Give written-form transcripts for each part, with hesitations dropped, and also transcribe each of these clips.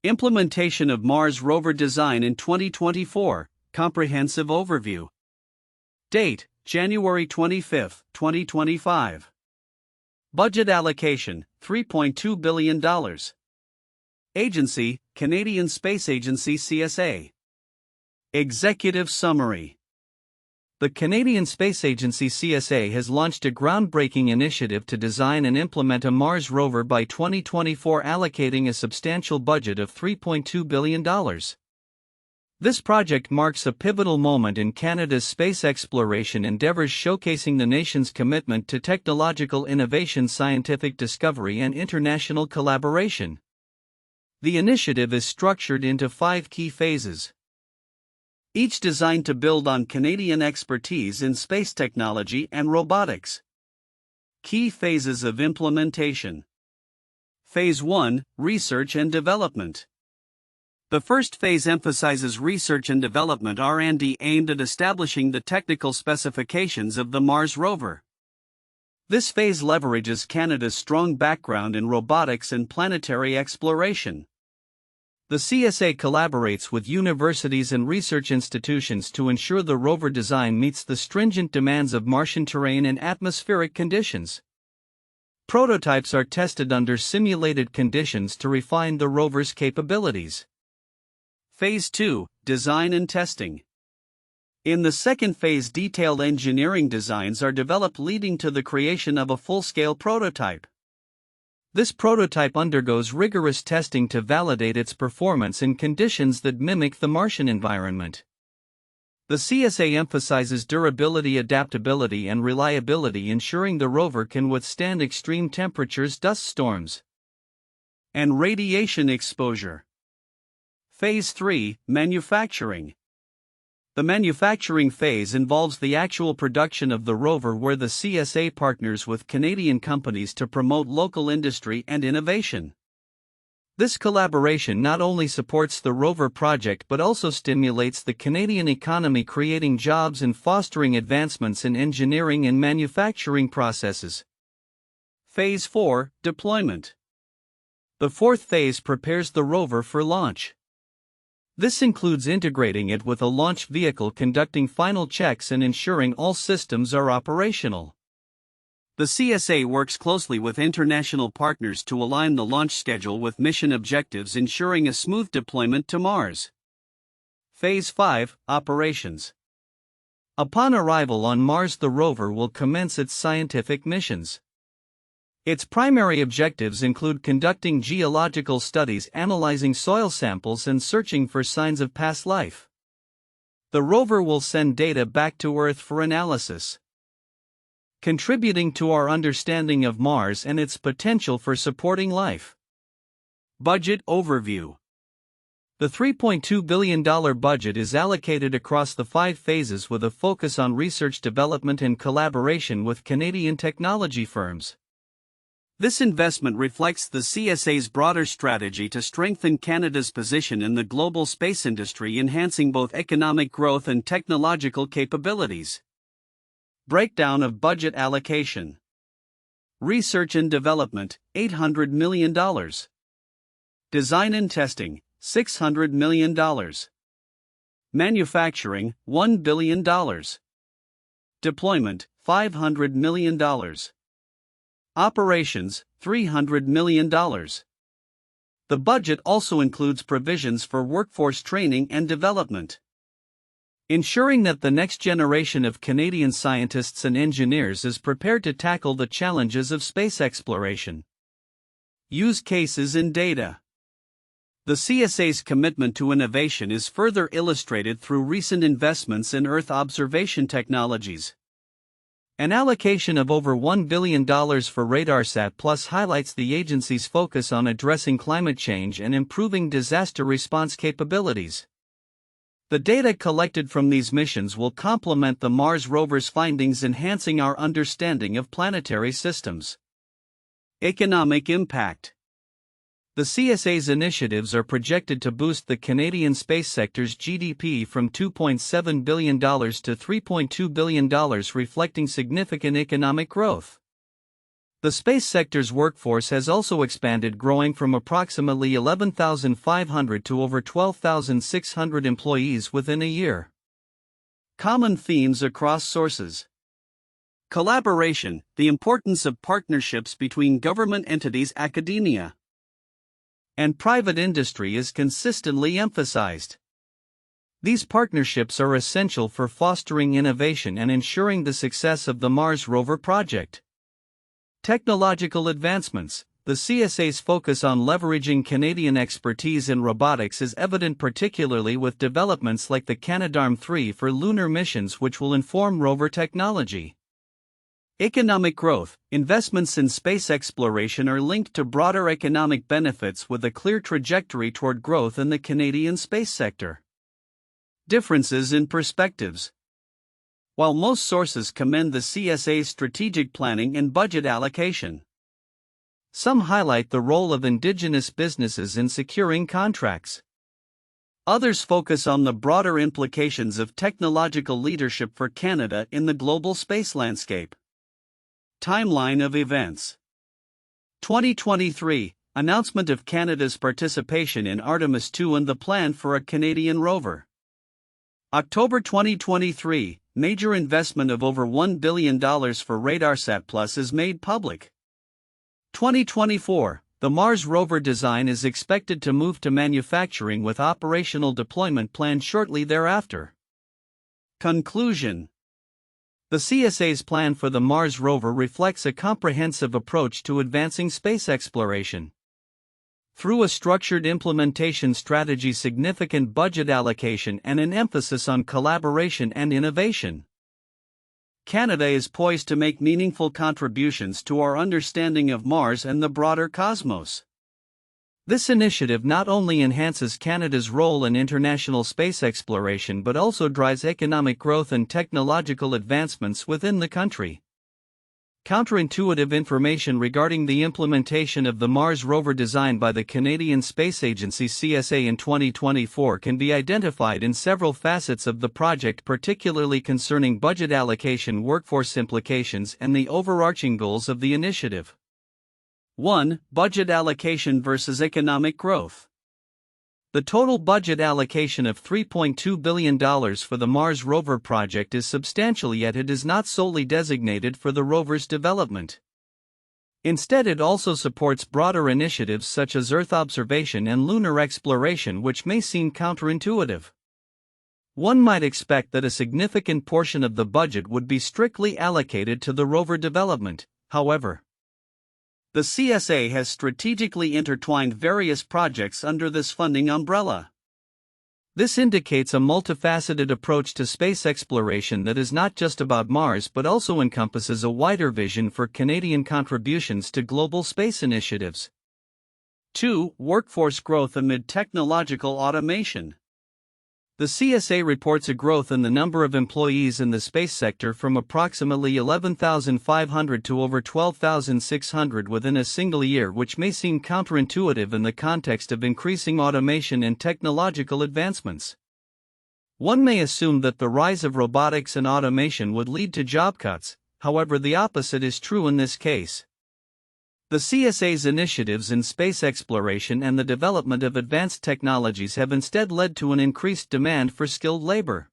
Implementation of Mars Rover design in 2024, comprehensive overview. Date, January 25, 2025. Budget allocation, $3.2 billion. Agency, Canadian Space Agency CSA. Executive Summary. The Canadian Space Agency CSA has launched a groundbreaking initiative to design and implement a Mars rover by 2024, allocating a substantial budget of $3.2 billion. This project marks a pivotal moment in Canada's space exploration endeavours, showcasing the nation's commitment to technological innovation, scientific discovery, and international collaboration. The initiative is structured into 5 key phases, each designed to build on Canadian expertise in space technology and robotics. Key phases of implementation. Phase 1, Research and Development. The first phase emphasizes research and development R&D aimed at establishing the technical specifications of the Mars rover. This phase leverages Canada's strong background in robotics and planetary exploration. The CSA collaborates with universities and research institutions to ensure the rover design meets the stringent demands of Martian terrain and atmospheric conditions. Prototypes are tested under simulated conditions to refine the rover's capabilities. Phase 2, Design and Testing. In the second phase, detailed engineering designs are developed, leading to the creation of a full-scale prototype. This prototype undergoes rigorous testing to validate its performance in conditions that mimic the Martian environment. The CSA emphasizes durability, adaptability, and reliability, ensuring the rover can withstand extreme temperatures, dust storms, and radiation exposure. Phase 3, Manufacturing. The manufacturing phase involves the actual production of the rover, where the CSA partners with Canadian companies to promote local industry and innovation. This collaboration not only supports the rover project but also stimulates the Canadian economy, creating jobs and fostering advancements in engineering and manufacturing processes. Phase 4, Deployment. The fourth phase prepares the rover for launch. This includes integrating it with a launch vehicle, conducting final checks, and ensuring all systems are operational. The CSA works closely with international partners to align the launch schedule with mission objectives, ensuring a smooth deployment to Mars. Phase 5, Operations. Upon arrival on Mars, the rover will commence its scientific missions. Its primary objectives include conducting geological studies, analyzing soil samples, and searching for signs of past life. The rover will send data back to Earth for analysis, contributing to our understanding of Mars and its potential for supporting life. Budget overview. The $3.2 billion budget is allocated across the 5 phases, with a focus on research, development, and collaboration with Canadian technology firms. This investment reflects the CSA's broader strategy to strengthen Canada's position in the global space industry, enhancing both economic growth and technological capabilities. Breakdown of budget allocation. Research and Development, $800 million. Design and Testing, $600 million. Manufacturing, $1 billion. Deployment, $500 million. Operations, $300 million. The budget also includes provisions for workforce training and development, ensuring that the next generation of Canadian scientists and engineers is prepared to tackle the challenges of space exploration. Use cases and data. The CSA's commitment to innovation is further illustrated through recent investments in Earth observation technologies. An allocation of over $1 billion for RadarSat Plus highlights the agency's focus on addressing climate change and improving disaster response capabilities. The data collected from these missions will complement the Mars rover's findings, enhancing our understanding of planetary systems. Economic impact. The CSA's initiatives are projected to boost the Canadian space sector's GDP from $2.7 billion to $3.2 billion, reflecting significant economic growth. The space sector's workforce has also expanded, growing from approximately 11,500 to over 12,600 employees within a year. Common themes across sources. Collaboration, the importance of partnerships between government entities, academia, and private industry is consistently emphasized. These partnerships are essential for fostering innovation and ensuring the success of the Mars Rover project. Technological advancements. The CSA's focus on leveraging Canadian expertise in robotics is evident, particularly with developments like the Canadarm3 for lunar missions, which will inform rover technology. Economic growth. Investments in space exploration are linked to broader economic benefits with a clear trajectory toward growth in the Canadian space sector. Differences in perspectives. While most sources commend the CSA's strategic planning and budget allocation, some highlight the role of Indigenous businesses in securing contracts. Others focus on the broader implications of technological leadership for Canada in the global space landscape. Timeline of events. 2023 – Announcement of Canada's participation in Artemis II and the plan for a Canadian rover. October 2023 – Major investment of over $1 billion for RadarSat Plus is made public. 2024 – The Mars Rover design is expected to move to manufacturing with operational deployment planned shortly thereafter. Conclusion. The CSA's plan for the Mars Rover reflects a comprehensive approach to advancing space exploration. Through a structured implementation strategy, significant budget allocation, and an emphasis on collaboration and innovation, Canada is poised to make meaningful contributions to our understanding of Mars and the broader cosmos. This initiative not only enhances Canada's role in international space exploration but also drives economic growth and technological advancements within the country. Counterintuitive information regarding the implementation of the Mars Rover designed by the Canadian Space Agency (CSA) in 2024 can be identified in several facets of the project, particularly concerning budget allocation, workforce implications, and the overarching goals of the initiative. 1. Budget allocation versus economic growth. The total budget allocation of $3.2 billion for the Mars Rover project is substantial, yet it is not solely designated for the rover's development. Instead, it also supports broader initiatives such as Earth observation and lunar exploration, which may seem counterintuitive. One might expect that a significant portion of the budget would be strictly allocated to the rover development. However, the CSA has strategically intertwined various projects under this funding umbrella. This indicates a multifaceted approach to space exploration that is not just about Mars but also encompasses a wider vision for Canadian contributions to global space initiatives. 2. Workforce growth amid technological automation. The CSA reports a growth in the number of employees in the space sector from approximately 11,500 to over 12,600 within a single year, which may seem counterintuitive in the context of increasing automation and technological advancements. One may assume that the rise of robotics and automation would lead to job cuts, however, the opposite is true in this case. The CSA's initiatives in space exploration and the development of advanced technologies have instead led to an increased demand for skilled labor,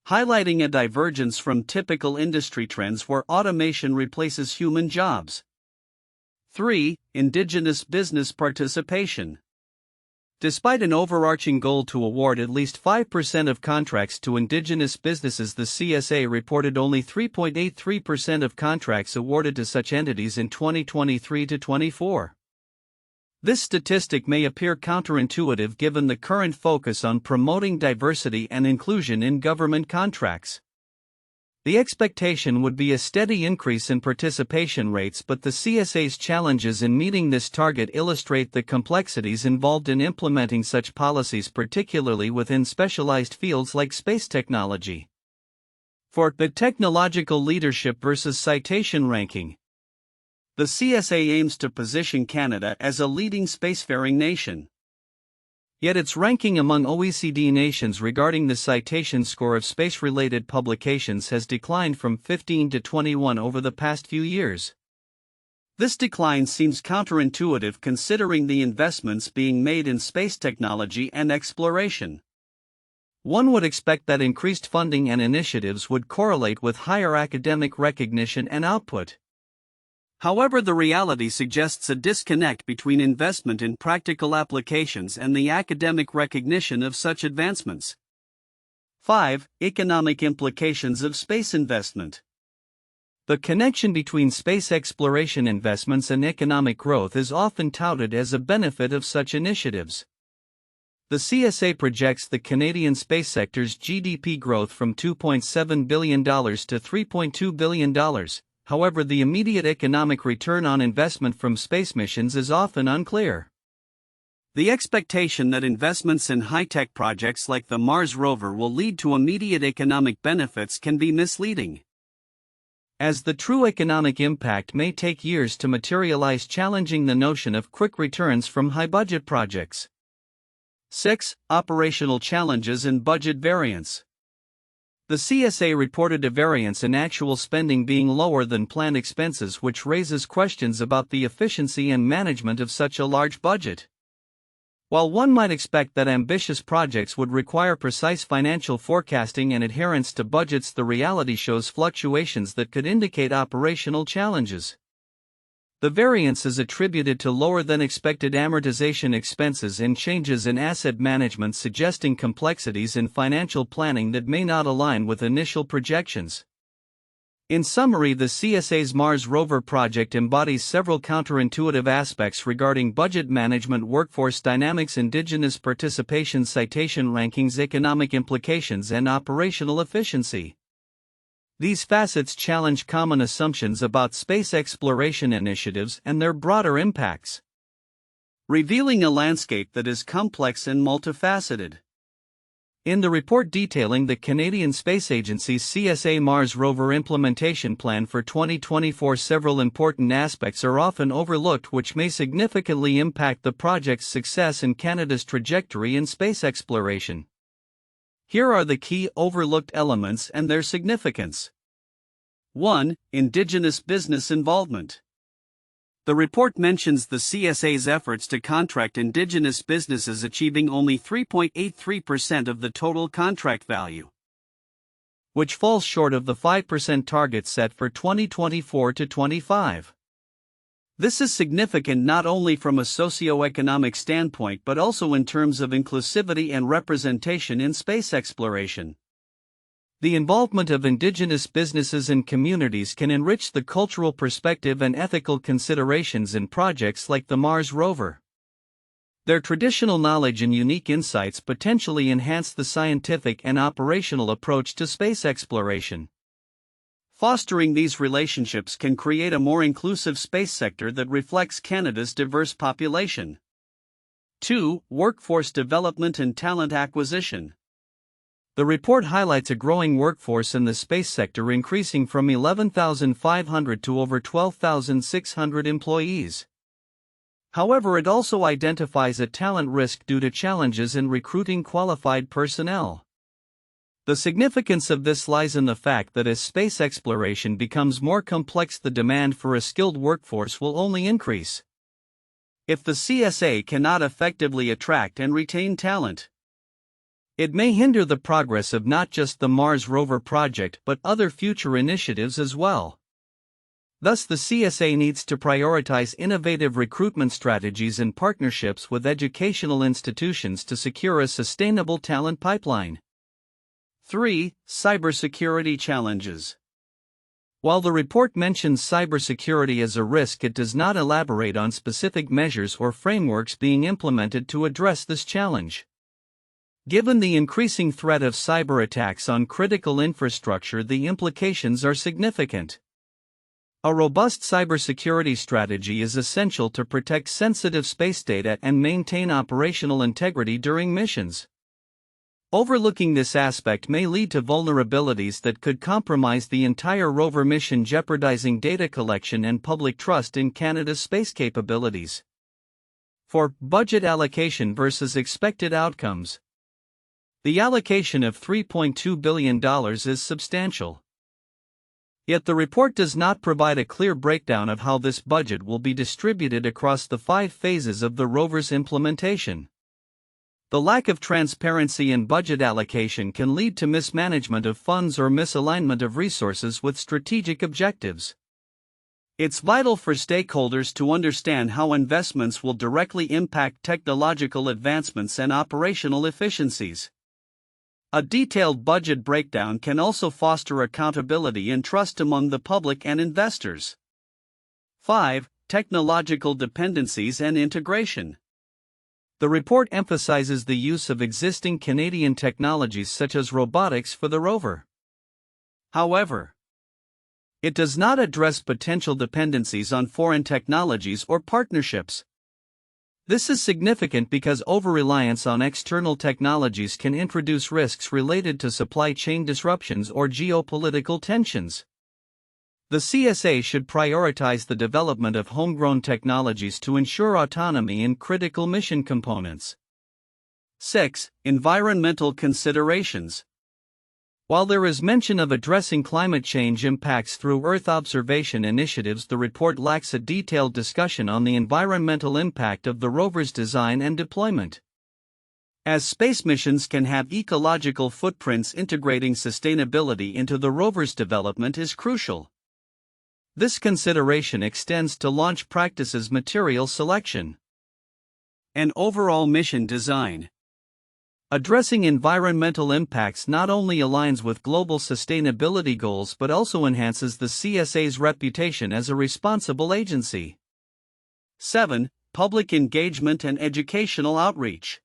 highlighting a divergence from typical industry trends where automation replaces human jobs. 3. Indigenous business participation. Despite an overarching goal to award at least 5% of contracts to Indigenous businesses, the CSA reported only 3.83% of contracts awarded to such entities in 2023-24. This statistic may appear counterintuitive given the current focus on promoting diversity and inclusion in government contracts. The expectation would be a steady increase in participation rates, but the CSA's challenges in meeting this target illustrate the complexities involved in implementing such policies, particularly within specialized fields like space technology. 4. The technological leadership versus citation ranking. The CSA aims to position Canada as a leading spacefaring nation. Yet its ranking among OECD nations regarding the citation score of space-related publications has declined from 15 to 21 over the past few years. This decline seems counterintuitive considering the investments being made in space technology and exploration. One would expect that increased funding and initiatives would correlate with higher academic recognition and output. However, the reality suggests a disconnect between investment in practical applications and the academic recognition of such advancements. 5. Economic implications of space investment. The connection between space exploration investments and economic growth is often touted as a benefit of such initiatives. The CSA projects the Canadian space sector's GDP growth from $2.7 billion to $3.2 billion. However, the immediate economic return on investment from space missions is often unclear. The expectation that investments in high-tech projects like the Mars Rover will lead to immediate economic benefits can be misleading, as the true economic impact may take years to materialize, challenging the notion of quick returns from high-budget projects. 6. Operational challenges and budget variance. The CSA reported a variance in actual spending being lower than planned expenses, which raises questions about the efficiency and management of such a large budget. While one might expect that ambitious projects would require precise financial forecasting and adherence to budgets, the reality shows fluctuations that could indicate operational challenges. The variance is attributed to lower than expected amortization expenses and changes in asset management, suggesting complexities in financial planning that may not align with initial projections. In summary, the CSA's Mars Rover project embodies several counterintuitive aspects regarding budget management, workforce dynamics, Indigenous participation, citation rankings, economic implications, and operational efficiency. These facets challenge common assumptions about space exploration initiatives and their broader impacts, revealing a landscape that is complex and multifaceted. In the report detailing the Canadian Space Agency's CSA Mars Rover implementation plan for 2024, several important aspects are often overlooked which may significantly impact the project's success and Canada's trajectory in space exploration. Here are the key overlooked elements and their significance. 1. Indigenous business involvement. The report mentions the CSA's efforts to contract Indigenous businesses achieving only 3.83% of the total contract value, which falls short of the 5% target set for 2024 to 25. This is significant not only from a socio-economic standpoint but also in terms of inclusivity and representation in space exploration. The involvement of Indigenous businesses and communities can enrich the cultural perspective and ethical considerations in projects like the Mars Rover. Their traditional knowledge and unique insights potentially enhance the scientific and operational approach to space exploration. Fostering these relationships can create a more inclusive space sector that reflects Canada's diverse population. 2. Workforce development and talent acquisition. The report highlights a growing workforce in the space sector, increasing from 11,500 to over 12,600 employees. However, it also identifies a talent risk due to challenges in recruiting qualified personnel. The significance of this lies in the fact that as space exploration becomes more complex, the demand for a skilled workforce will only increase. If the CSA cannot effectively attract and retain talent, it may hinder the progress of not just the Mars Rover project but other future initiatives as well. Thus, the CSA needs to prioritize innovative recruitment strategies and partnerships with educational institutions to secure a sustainable talent pipeline. 3. Cybersecurity challenges. While the report mentions cybersecurity as a risk, it does not elaborate on specific measures or frameworks being implemented to address this challenge. Given the increasing threat of cyber attacks on critical infrastructure, the implications are significant. A robust cybersecurity strategy is essential to protect sensitive space data and maintain operational integrity during missions. Overlooking this aspect may lead to vulnerabilities that could compromise the entire rover mission, jeopardizing data collection and public trust in Canada's space capabilities. 4. Budget allocation versus expected outcomes. The allocation of $3.2 billion is substantial. Yet the report does not provide a clear breakdown of how this budget will be distributed across the 5 phases of the rover's implementation. The lack of transparency in budget allocation can lead to mismanagement of funds or misalignment of resources with strategic objectives. It's vital for stakeholders to understand how investments will directly impact technological advancements and operational efficiencies. A detailed budget breakdown can also foster accountability and trust among the public and investors. 5. Technological dependencies and integration. The report emphasizes the use of existing Canadian technologies such as robotics for the rover. However, it does not address potential dependencies on foreign technologies or partnerships. This is significant because over-reliance on external technologies can introduce risks related to supply chain disruptions or geopolitical tensions. The CSA should prioritize the development of homegrown technologies to ensure autonomy in critical mission components. 6. Environmental considerations. While there is mention of addressing climate change impacts through Earth observation initiatives, the report lacks a detailed discussion on the environmental impact of the rover's design and deployment. As space missions can have ecological footprints, integrating sustainability into the rover's development is crucial. This consideration extends to launch practices, material selection, and overall mission design. Addressing environmental impacts not only aligns with global sustainability goals but also enhances the CSA's reputation as a responsible agency. 7. Public engagement and educational outreach.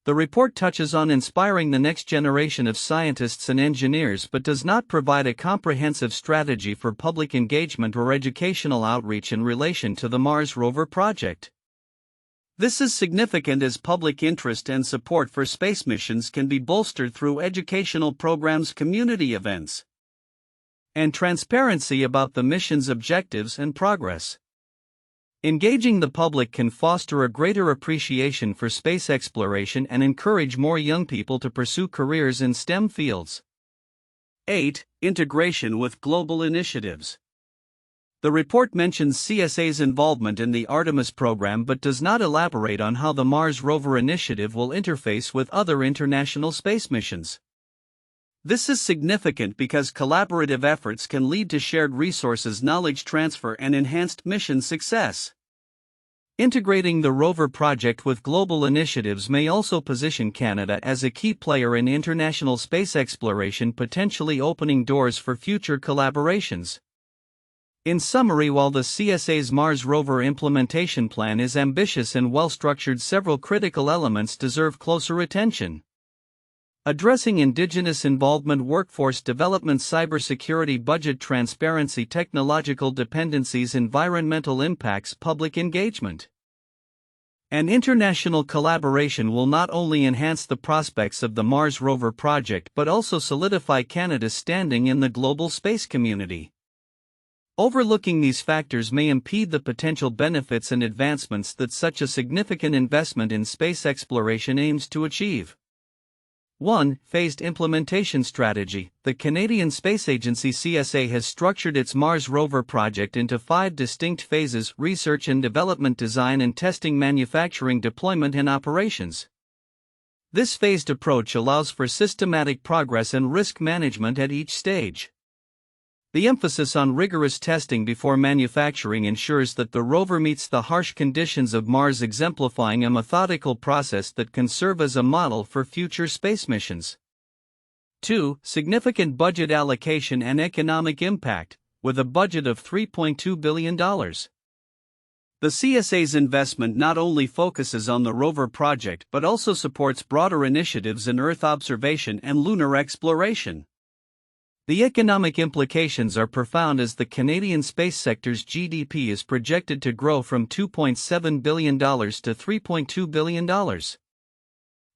The report touches on inspiring the next generation of scientists and engineers but does not provide a comprehensive strategy for public engagement or educational outreach in relation to the Mars Rover project. This is significant as public interest and support for space missions can be bolstered through educational programs, community events, and transparency about the mission's objectives and progress. Engaging the public can foster a greater appreciation for space exploration and encourage more young people to pursue careers in STEM fields. 8. Integration with global initiatives. The report mentions CSA's involvement in the Artemis program but does not elaborate on how the Mars Rover initiative will interface with other international space missions. This is significant because collaborative efforts can lead to shared resources, knowledge transfer, and enhanced mission success. Integrating the rover project with global initiatives may also position Canada as a key player in international space exploration, potentially opening doors for future collaborations. In summary, while the CSA's Mars Rover implementation plan is ambitious and well-structured, several critical elements deserve closer attention. Addressing Indigenous involvement, workforce development, cybersecurity, budget transparency, technological dependencies, environmental impacts, public engagement, and international collaboration will not only enhance the prospects of the Mars Rover project but also solidify Canada's standing in the global space community. Overlooking these factors may impede the potential benefits and advancements that such a significant investment in space exploration aims to achieve. 1. Phased implementation strategy. The Canadian Space Agency CSA has structured its Mars Rover project into 5 distinct phases: research and development, design and testing, manufacturing, deployment and operations. This phased approach allows for systematic progress and risk management at each stage. The emphasis on rigorous testing before manufacturing ensures that the rover meets the harsh conditions of Mars, exemplifying a methodical process that can serve as a model for future space missions. 2. Significant budget allocation and economic impact. With a budget of $3.2 billion, the CSA's investment not only focuses on the rover project but also supports broader initiatives in Earth observation and lunar exploration. The economic implications are profound as the Canadian space sector's GDP is projected to grow from $2.7 billion to $3.2 billion.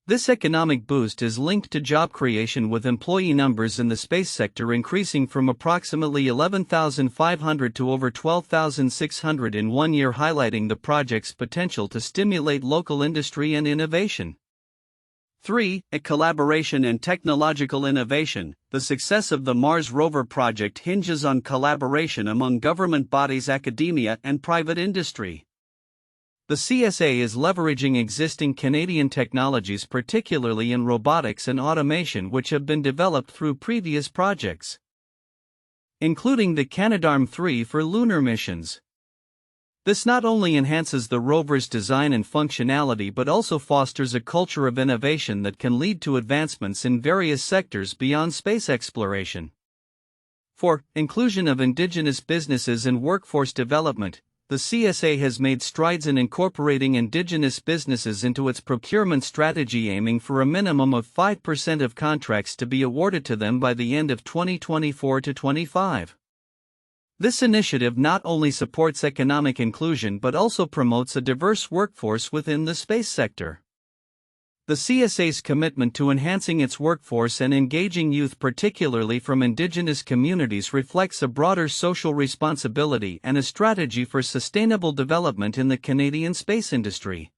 This economic boost is linked to job creation, with employee numbers in the space sector increasing from approximately 11,500 to over 12,600 in 1 year, highlighting the project's potential to stimulate local industry and innovation. 3. Collaboration and technological innovation. The success of the Mars Rover project hinges on collaboration among government bodies, academia, and private industry. The CSA is leveraging existing Canadian technologies, particularly in robotics and automation, which have been developed through previous projects, including the Canadarm3 for lunar missions. This not only enhances the rover's design and functionality but also fosters a culture of innovation that can lead to advancements in various sectors beyond space exploration. 4. Inclusion of Indigenous businesses and workforce development. The CSA has made strides in incorporating Indigenous businesses into its procurement strategy, aiming for a minimum of 5% of contracts to be awarded to them by the end of 2024-25. This initiative not only supports economic inclusion but also promotes a diverse workforce within the space sector. The CSA's commitment to enhancing its workforce and engaging youth, particularly from Indigenous communities, reflects a broader social responsibility and a strategy for sustainable development in the Canadian space industry.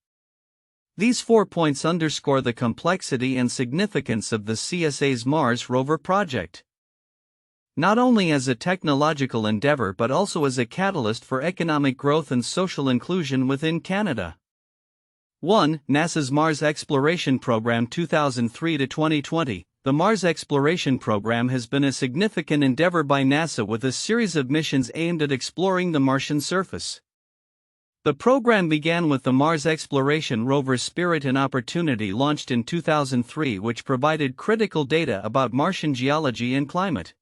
These 4 points underscore the complexity and significance of the CSA's Mars Rover project, not only as a technological endeavor but also as a catalyst for economic growth and social inclusion within Canada. 1. NASA's Mars Exploration Program 2003-2020. The Mars Exploration Program has been a significant endeavor by NASA with a series of missions aimed at exploring the Martian surface. The program began with the Mars Exploration Rover Spirit and Opportunity, launched in 2003, which provided critical data about Martian geology and climate.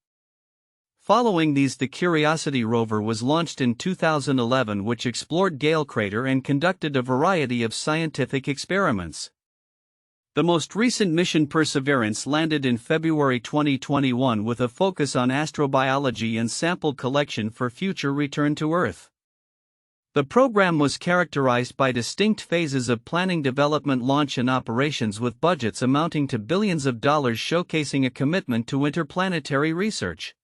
Following these, the Curiosity rover was launched in 2011, which explored Gale Crater and conducted a variety of scientific experiments. The most recent mission, Perseverance, landed in February 2021 with a focus on astrobiology and sample collection for future return to Earth. The program was characterized by distinct phases of planning, development, launch, and operations, with budgets amounting to billions of dollars, showcasing a commitment to interplanetary research.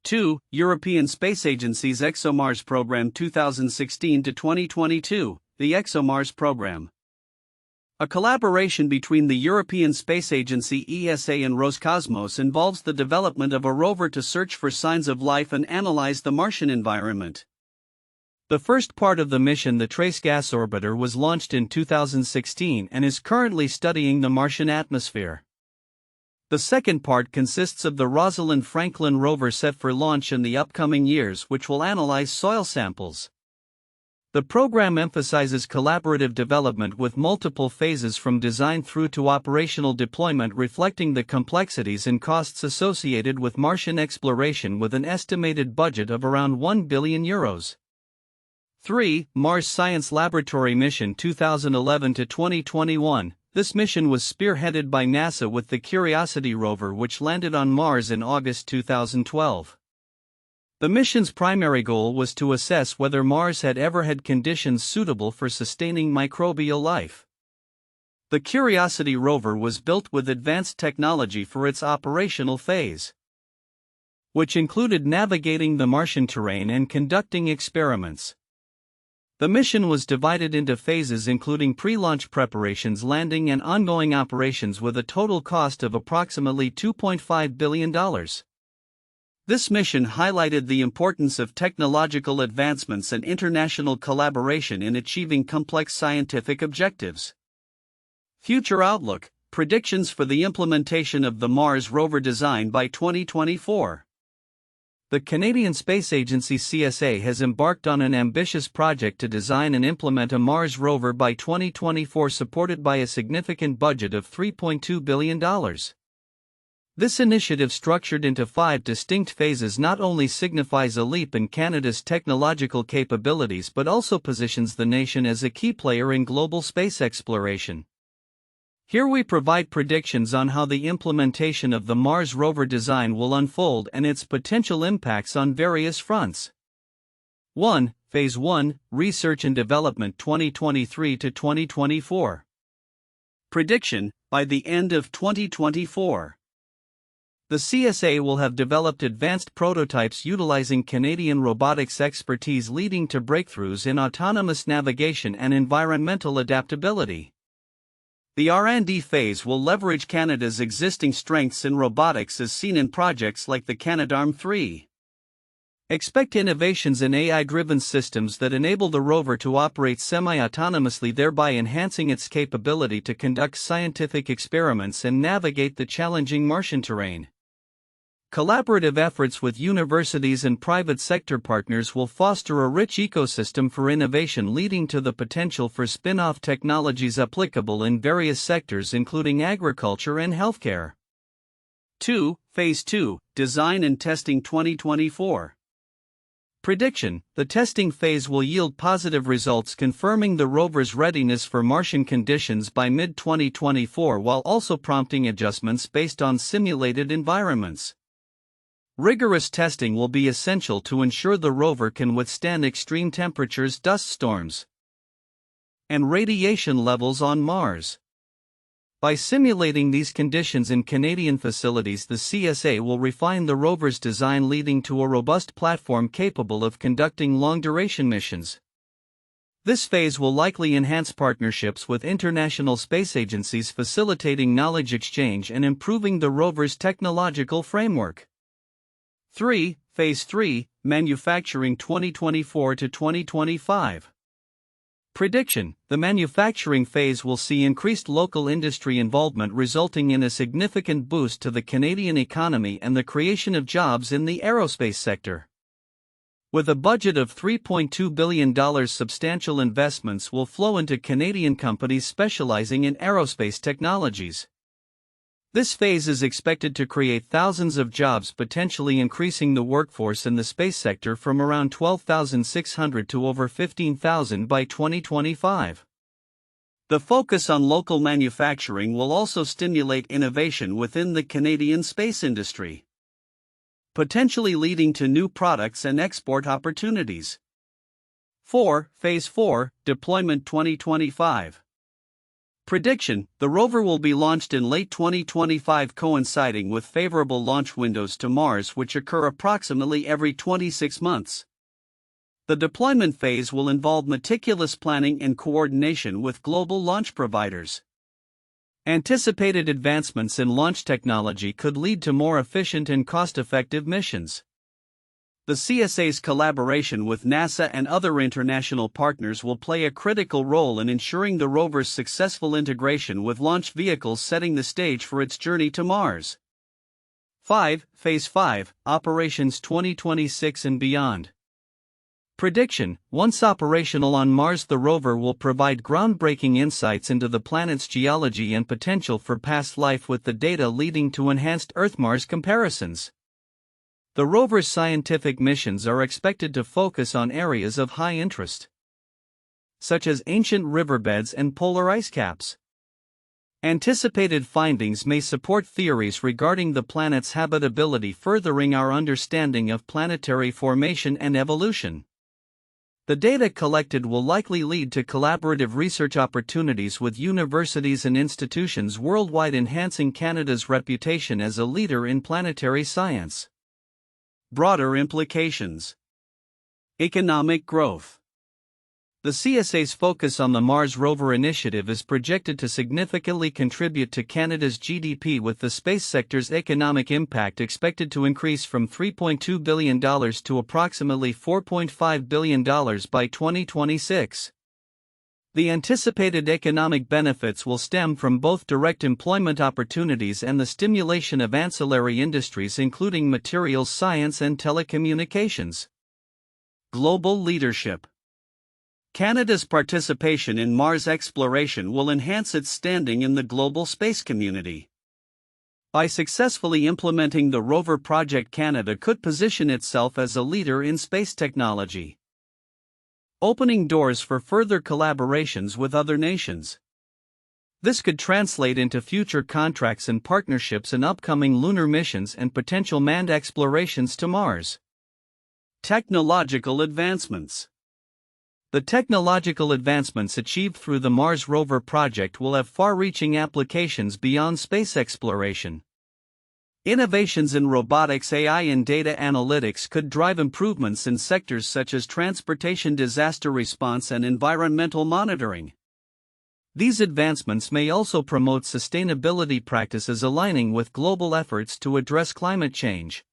2. European Space Agency's ExoMars Program 2016-2022, the ExoMars Program. A collaboration between the European Space Agency ESA and Roscosmos involves the development of a rover to search for signs of life and analyze the Martian environment. The first part of the mission, the Trace Gas Orbiter, was launched in 2016 and is currently studying the Martian atmosphere. The second part consists of the Rosalind Franklin rover, set for launch in the upcoming years, which will analyze soil samples. The program emphasizes collaborative development with multiple phases from design through to operational deployment, reflecting the complexities and costs associated with Martian exploration, with an estimated budget of around €1 billion. 3. Mars Science Laboratory Mission 2011-2021. This mission was spearheaded by NASA with the Curiosity rover, which landed on Mars in August 2012. The mission's primary goal was to assess whether Mars had ever had conditions suitable for sustaining microbial life. The Curiosity rover was built with advanced technology for its operational phase, which included navigating the Martian terrain and conducting experiments. The mission was divided into phases, including pre-launch preparations, landing, and ongoing operations, with a total cost of approximately $2.5 billion. This mission highlighted the importance of technological advancements and international collaboration in achieving complex scientific objectives. Future outlook: predictions for the implementation of the Mars rover design by 2024. The Canadian Space Agency CSA has embarked on an ambitious project to design and implement a Mars rover by 2024, supported by a significant budget of $3.2 billion. This initiative, structured into 5 distinct phases, not only signifies a leap in Canada's technological capabilities but also positions the nation as a key player in global space exploration. Here we provide predictions on how the implementation of the Mars rover design will unfold and its potential impacts on various fronts. 1. Phase 1, Research and Development 2023-2024. Prediction: by the end of 2024, the CSA will have developed advanced prototypes utilizing Canadian robotics expertise, leading to breakthroughs in autonomous navigation and environmental adaptability. The R&D phase will leverage Canada's existing strengths in robotics as seen in projects like the Canadarm3. Expect innovations in AI-driven systems that enable the rover to operate semi-autonomously, thereby enhancing its capability to conduct scientific experiments and navigate the challenging Martian terrain. Collaborative efforts with universities and private sector partners will foster a rich ecosystem for innovation, leading to the potential for spin-off technologies applicable in various sectors including agriculture and healthcare. 2. Phase 2, Design and Testing 2024. Prediction: the testing phase will yield positive results confirming the rover's readiness for Martian conditions by mid-2024 while also prompting adjustments based on simulated environments. Rigorous testing will be essential to ensure the rover can withstand extreme temperatures, dust storms, and radiation levels on Mars. By simulating these conditions in Canadian facilities, the CSA will refine the rover's design, leading to a robust platform capable of conducting long-duration missions. This phase will likely enhance partnerships with international space agencies, facilitating knowledge exchange and improving the rover's technological framework. 3. Phase 3, Manufacturing 2024 to 2025. Prediction: the manufacturing phase will see increased local industry involvement, resulting in a significant boost to the Canadian economy and the creation of jobs in the aerospace sector. With a budget of $3.2 billion, substantial investments will flow into Canadian companies specializing in aerospace technologies. This phase is expected to create thousands of jobs, potentially increasing the workforce in the space sector from around 12,600 to over 15,000 by 2025. The focus on local manufacturing will also stimulate innovation within the Canadian space industry, potentially leading to new products and export opportunities. 4. Phase 4, Deployment 2025. Prediction: the rover will be launched in late 2025, coinciding with favorable launch windows to Mars, which occur approximately every 26 months. The deployment phase will involve meticulous planning and coordination with global launch providers. Anticipated advancements in launch technology could lead to more efficient and cost-effective missions. The CSA's collaboration with NASA and other international partners will play a critical role in ensuring the rover's successful integration with launch vehicles, setting the stage for its journey to Mars. 5. Phase 5, Operations 2026 and beyond. Prediction: once operational on Mars, the rover will provide groundbreaking insights into the planet's geology and potential for past life, with the data leading to enhanced Earth-Mars comparisons. The rover's scientific missions are expected to focus on areas of high interest, such as ancient riverbeds and polar ice caps. Anticipated findings may support theories regarding the planet's habitability, furthering our understanding of planetary formation and evolution. The data collected will likely lead to collaborative research opportunities with universities and institutions worldwide, enhancing Canada's reputation as a leader in planetary science. Broader implications. Economic growth. The CSA's focus on the Mars Rover initiative is projected to significantly contribute to Canada's GDP, with the space sector's economic impact expected to increase from $3.2 billion to approximately $4.5 billion by 2026. The anticipated economic benefits will stem from both direct employment opportunities and the stimulation of ancillary industries, including materials science and telecommunications. Global leadership. Canada's participation in Mars exploration will enhance its standing in the global space community. By successfully implementing the rover project, Canada could position itself as a leader in space technology, opening doors for further collaborations with other nations. This could translate into future contracts and partnerships in upcoming lunar missions and potential manned explorations to Mars. Technological advancements. The technological advancements achieved through the Mars Rover project will have far-reaching applications beyond space exploration. Innovations in robotics, AI, and data analytics could drive improvements in sectors such as transportation, disaster response, and environmental monitoring. These advancements may also promote sustainability practices aligning with global efforts to address climate change.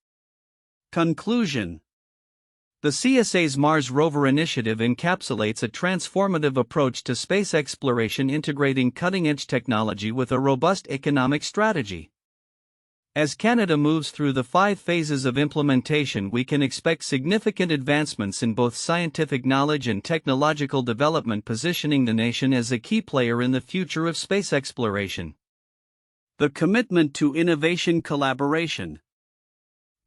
Conclusion: the CSA's Mars Rover initiative encapsulates a transformative approach to space exploration, integrating cutting-edge technology with a robust economic strategy. As Canada moves through the 5 phases of implementation, we can expect significant advancements in both scientific knowledge and technological development, positioning the nation as a key player in the future of space exploration. The commitment to innovation collaboration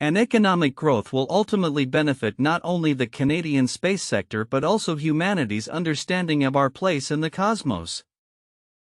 and economic growth will ultimately benefit not only the Canadian space sector but also humanity's understanding of our place in the cosmos.